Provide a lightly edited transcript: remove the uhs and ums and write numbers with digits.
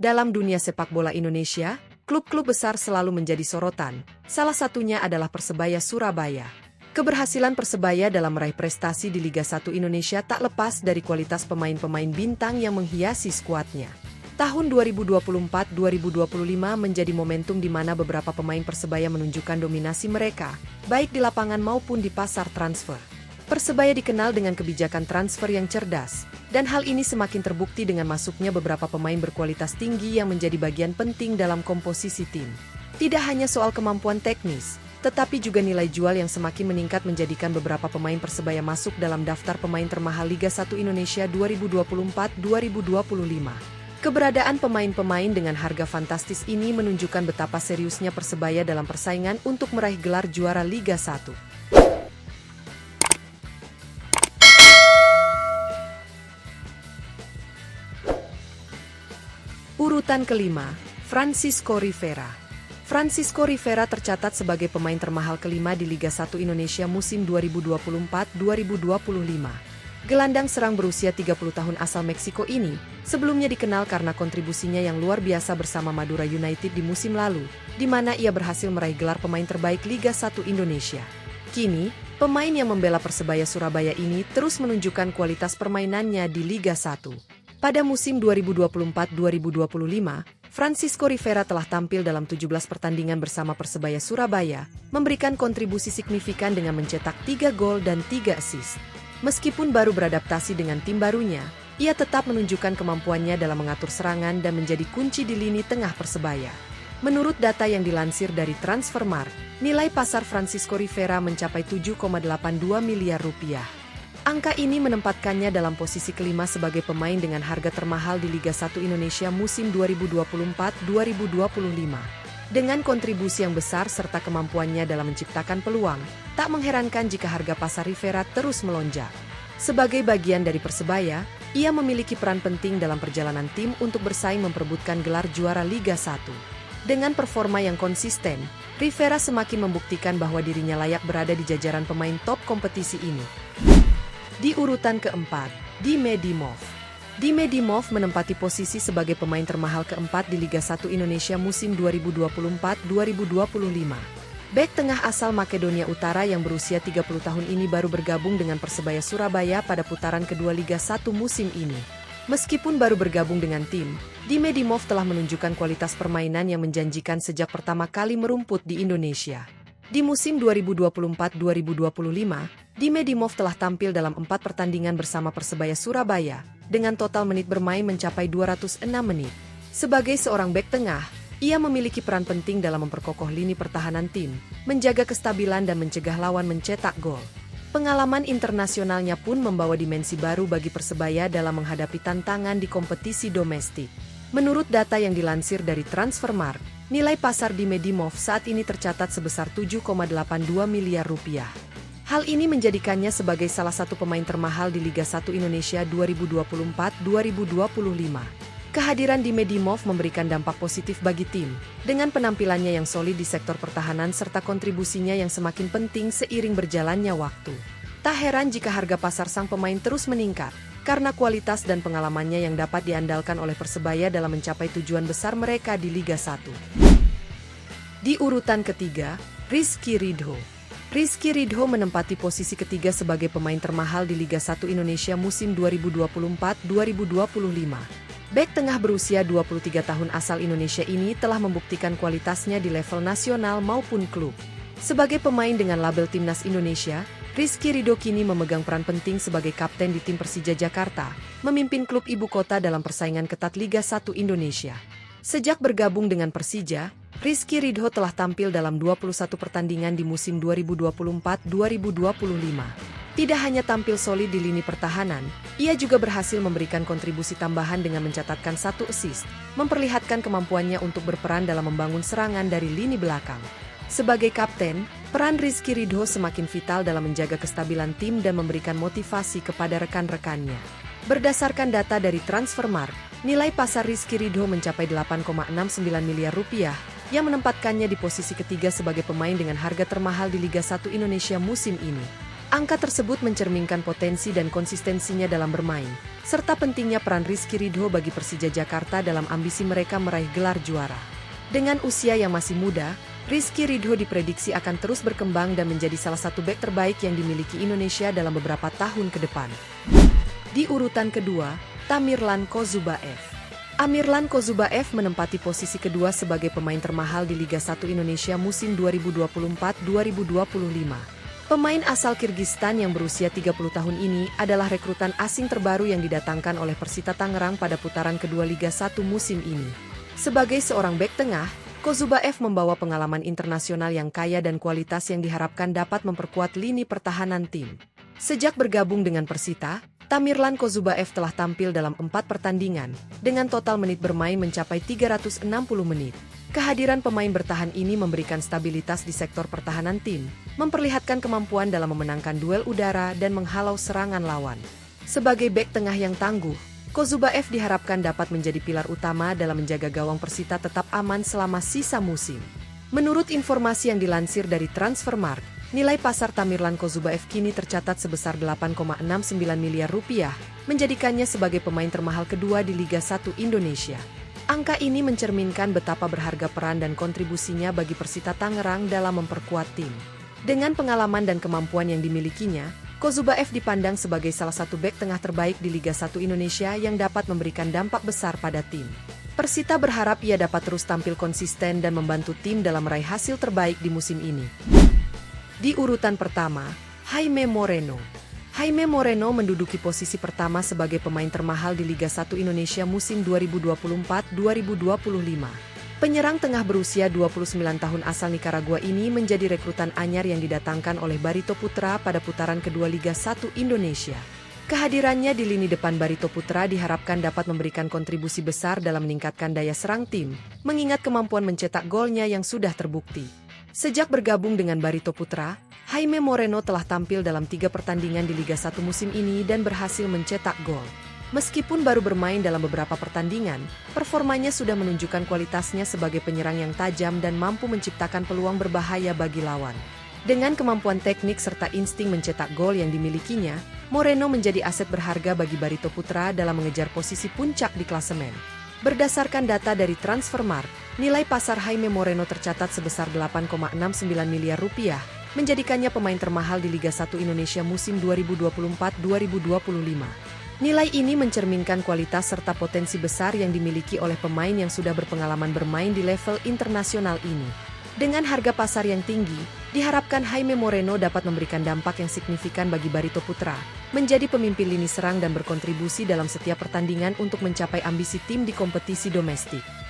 Dalam dunia sepak bola Indonesia, klub-klub besar selalu menjadi sorotan, salah satunya adalah Persebaya Surabaya. Keberhasilan Persebaya dalam meraih prestasi di Liga 1 Indonesia tak lepas dari kualitas pemain-pemain bintang yang menghiasi skuadnya. Tahun 2024-2025 menjadi momentum di mana beberapa pemain Persebaya menunjukkan dominasi mereka, baik di lapangan maupun di pasar transfer. Persebaya dikenal dengan kebijakan transfer yang cerdas, dan hal ini semakin terbukti dengan masuknya beberapa pemain berkualitas tinggi yang menjadi bagian penting dalam komposisi tim. Tidak hanya soal kemampuan teknis, tetapi juga nilai jual yang semakin meningkat menjadikan beberapa pemain Persebaya masuk dalam daftar pemain termahal Liga 1 Indonesia 2024-2025. Keberadaan pemain-pemain dengan harga fantastis ini menunjukkan betapa seriusnya Persebaya dalam persaingan untuk meraih gelar juara Liga 1. Urutan kelima, Francisco Rivera. Francisco Rivera tercatat sebagai pemain termahal kelima di Liga 1 Indonesia musim 2024-2025. Gelandang serang berusia 30 tahun asal Meksiko ini, sebelumnya dikenal karena kontribusinya yang luar biasa bersama Madura United di musim lalu, di mana ia berhasil meraih gelar pemain terbaik Liga 1 Indonesia. Kini, pemain yang membela Persebaya Surabaya ini terus menunjukkan kualitas permainannya di Liga 1. Pada musim 2024-2025, Francisco Rivera telah tampil dalam 17 pertandingan bersama Persebaya Surabaya, memberikan kontribusi signifikan dengan mencetak 3 gol dan 3 assist. Meskipun baru beradaptasi dengan tim barunya, ia tetap menunjukkan kemampuannya dalam mengatur serangan dan menjadi kunci di lini tengah Persebaya. Menurut data yang dilansir dari Transfermarkt, nilai pasar Francisco Rivera mencapai 7,82 miliar rupiah. Angka ini menempatkannya dalam posisi kelima sebagai pemain dengan harga termahal di Liga 1 Indonesia musim 2024-2025. Dengan kontribusi yang besar serta kemampuannya dalam menciptakan peluang, tak mengherankan jika harga pasar Rivera terus melonjak. Sebagai bagian dari Persebaya, ia memiliki peran penting dalam perjalanan tim untuk bersaing memperebutkan gelar juara Liga 1. Dengan performa yang konsisten, Rivera semakin membuktikan bahwa dirinya layak berada di jajaran pemain top kompetisi ini. Di urutan keempat, Dime Dimov. Dime Dimov menempati posisi sebagai pemain termahal keempat di Liga 1 Indonesia musim 2024-2025. Bek tengah asal Makedonia Utara yang berusia 30 tahun ini baru bergabung dengan Persebaya Surabaya pada putaran kedua Liga 1 musim ini. Meskipun baru bergabung dengan tim, Dime Dimov telah menunjukkan kualitas permainan yang menjanjikan sejak pertama kali merumput di Indonesia. Di musim 2024-2025, Dime Dimov telah tampil dalam 4 pertandingan bersama Persebaya Surabaya, dengan total menit bermain mencapai 206 menit. Sebagai seorang bek tengah, ia memiliki peran penting dalam memperkokoh lini pertahanan tim, menjaga kestabilan dan mencegah lawan mencetak gol. Pengalaman internasionalnya pun membawa dimensi baru bagi Persebaya dalam menghadapi tantangan di kompetisi domestik. Menurut data yang dilansir dari Transfermarkt, nilai pasar Dime Dimov saat ini tercatat sebesar 7,82 miliar rupiah. Hal ini menjadikannya sebagai salah satu pemain termahal di Liga 1 Indonesia 2024-2025. Kehadiran Dime Dimov memberikan dampak positif bagi tim, dengan penampilannya yang solid di sektor pertahanan serta kontribusinya yang semakin penting seiring berjalannya waktu. Tak heran jika harga pasar sang pemain terus meningkat, karena kualitas dan pengalamannya yang dapat diandalkan oleh Persebaya dalam mencapai tujuan besar mereka di Liga 1. Di urutan ketiga, Rizky Ridho. Rizky Ridho menempati posisi ketiga sebagai pemain termahal di Liga 1 Indonesia musim 2024-2025. Bek tengah berusia 23 tahun asal Indonesia ini telah membuktikan kualitasnya di level nasional maupun klub. Sebagai pemain dengan label Timnas Indonesia, Rizky Ridho kini memegang peran penting sebagai kapten di tim Persija Jakarta, memimpin klub ibu kota dalam persaingan ketat Liga 1 Indonesia. Sejak bergabung dengan Persija, Rizky Ridho telah tampil dalam 21 pertandingan di musim 2024-2025. Tidak hanya tampil solid di lini pertahanan, ia juga berhasil memberikan kontribusi tambahan dengan mencatatkan 1 assist, memperlihatkan kemampuannya untuk berperan dalam membangun serangan dari lini belakang. Sebagai kapten, peran Rizky Ridho semakin vital dalam menjaga kestabilan tim dan memberikan motivasi kepada rekan-rekannya. Berdasarkan data dari Transfermarkt, nilai pasar Rizky Ridho mencapai 8,69 miliar rupiah, yang menempatkannya di posisi ketiga sebagai pemain dengan harga termahal di Liga 1 Indonesia musim ini. Angka tersebut mencerminkan potensi dan konsistensinya dalam bermain, serta pentingnya peran Rizky Ridho bagi Persija Jakarta dalam ambisi mereka meraih gelar juara. Dengan usia yang masih muda, Rizky Ridho diprediksi akan terus berkembang dan menjadi salah satu bek terbaik yang dimiliki Indonesia dalam beberapa tahun ke depan. Di urutan kedua, Tamirlan Kozubaev. Amirlan Kozubaev menempati posisi kedua sebagai pemain termahal di Liga 1 Indonesia musim 2024-2025. Pemain asal Kirgistan yang berusia 30 tahun ini adalah rekrutan asing terbaru yang didatangkan oleh Persita Tangerang pada putaran kedua Liga 1 musim ini. Sebagai seorang bek tengah, Kozubaev membawa pengalaman internasional yang kaya dan kualitas yang diharapkan dapat memperkuat lini pertahanan tim. Sejak bergabung dengan Persita, Tamirlan Kozubaev telah tampil dalam 4 pertandingan, dengan total menit bermain mencapai 360 menit. Kehadiran pemain bertahan ini memberikan stabilitas di sektor pertahanan tim, memperlihatkan kemampuan dalam memenangkan duel udara dan menghalau serangan lawan. Sebagai bek tengah yang tangguh, Kozubaev diharapkan dapat menjadi pilar utama dalam menjaga gawang Persita tetap aman selama sisa musim. Menurut informasi yang dilansir dari Transfermarkt, nilai pasar Tamirlan Kozubaev kini tercatat sebesar 8,69 miliar rupiah, menjadikannya sebagai pemain termahal kedua di Liga 1 Indonesia. Angka ini mencerminkan betapa berharga peran dan kontribusinya bagi Persita Tangerang dalam memperkuat tim. Dengan pengalaman dan kemampuan yang dimilikinya, Kozubaev dipandang sebagai salah satu bek tengah terbaik di Liga 1 Indonesia yang dapat memberikan dampak besar pada tim. Persita berharap ia dapat terus tampil konsisten dan membantu tim dalam meraih hasil terbaik di musim ini. Di urutan pertama, Jaime Moreno. Jaime Moreno menduduki posisi pertama sebagai pemain termahal di Liga 1 Indonesia musim 2024-2025. Penyerang tengah berusia 29 tahun asal Nicaragua ini menjadi rekrutan anyar yang didatangkan oleh Barito Putra pada putaran kedua Liga 1 Indonesia. Kehadirannya di lini depan Barito Putra diharapkan dapat memberikan kontribusi besar dalam meningkatkan daya serang tim, mengingat kemampuan mencetak golnya yang sudah terbukti. Sejak bergabung dengan Barito Putra, Jaime Moreno telah tampil dalam 3 pertandingan di Liga 1 musim ini dan berhasil mencetak gol. Meskipun baru bermain dalam beberapa pertandingan, performanya sudah menunjukkan kualitasnya sebagai penyerang yang tajam dan mampu menciptakan peluang berbahaya bagi lawan. Dengan kemampuan teknik serta insting mencetak gol yang dimilikinya, Moreno menjadi aset berharga bagi Barito Putra dalam mengejar posisi puncak di klasemen. Berdasarkan data dari Transfermarkt, nilai pasar Jaime Moreno tercatat sebesar 8,69 miliar rupiah, menjadikannya pemain termahal di Liga 1 Indonesia musim 2024-2025. Nilai ini mencerminkan kualitas serta potensi besar yang dimiliki oleh pemain yang sudah berpengalaman bermain di level internasional ini. Dengan harga pasar yang tinggi, diharapkan Jaime Moreno dapat memberikan dampak yang signifikan bagi Barito Putra, menjadi pemimpin lini serang dan berkontribusi dalam setiap pertandingan untuk mencapai ambisi tim di kompetisi domestik.